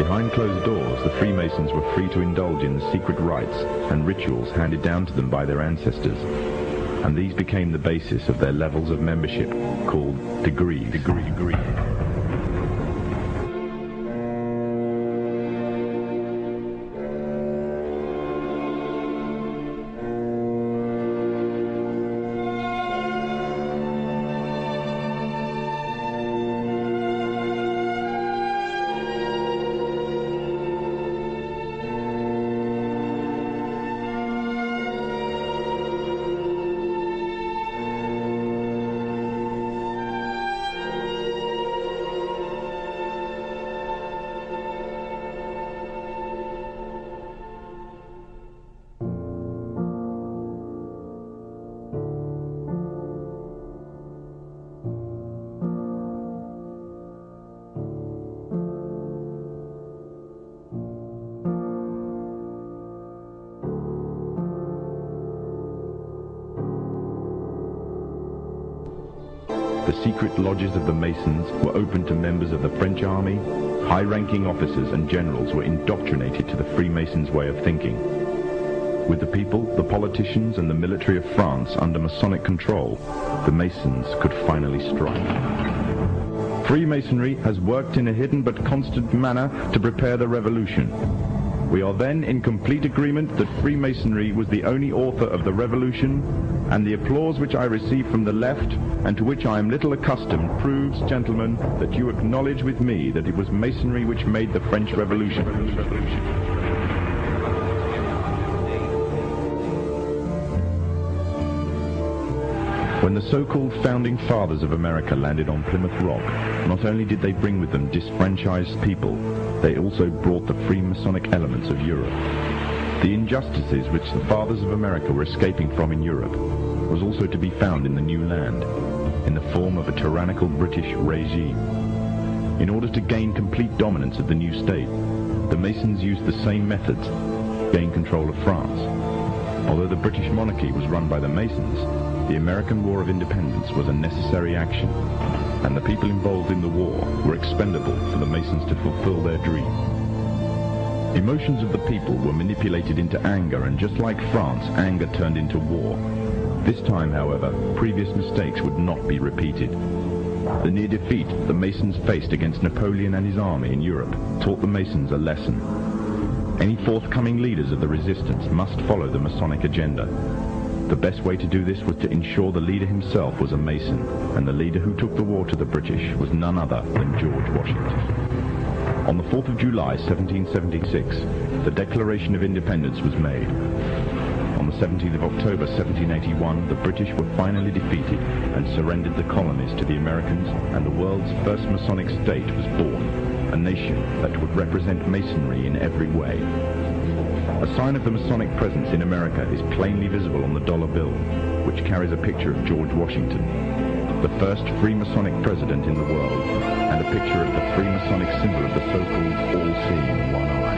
Behind closed doors, the Freemasons were free to indulge in the secret rites and rituals handed down to them by their ancestors, and these became the basis of their levels of membership, called degrees. The secret lodges of the Masons were open to members of the French army. High-ranking officers and generals were indoctrinated to the Freemasons' way of thinking. With the people, the politicians, and the military of France under Masonic control, the Masons could finally strike. Freemasonry has worked in a hidden but constant manner to prepare the revolution. We are then in complete agreement that Freemasonry was the only author of the revolution, and the applause which I receive from the left, and to which I am little accustomed, proves, gentlemen, that you acknowledge with me that it was Masonry which made the French Revolution. When the so-called founding fathers of America landed on Plymouth Rock, not only did they bring with them disfranchised people, they also brought the Freemasonic elements of Europe. The injustices which the fathers of America were escaping from in Europe was also to be found in the new land, in the form of a tyrannical British regime. In order to gain complete dominance of the new state, the Masons used the same methods to gain control of France. Although the British monarchy was run by the Masons, the American War of Independence was a necessary action, and the people involved in the war were expendable for the Masons to fulfill their dream. Emotions of the people were manipulated into anger, and just like France, anger turned into war. This time, however, previous mistakes would not be repeated. The near defeat the Masons faced against Napoleon and his army in Europe taught the Masons a lesson. Any forthcoming leaders of the resistance must follow the Masonic agenda. The best way to do this was to ensure the leader himself was a Mason, and the leader who took the war to the British was none other than George Washington. On the 4th of July, 1776, the Declaration of Independence was made. On the 17th of October, 1781, the British were finally defeated and surrendered the colonies to the Americans, and the world's first Masonic state was born, a nation that would represent Masonry in every way. A sign of the Masonic presence in America is plainly visible on the dollar bill, which carries a picture of George Washington, the first Freemasonic president in the world, and a picture of the Freemasonic symbol of the so-called all-seeing one eye.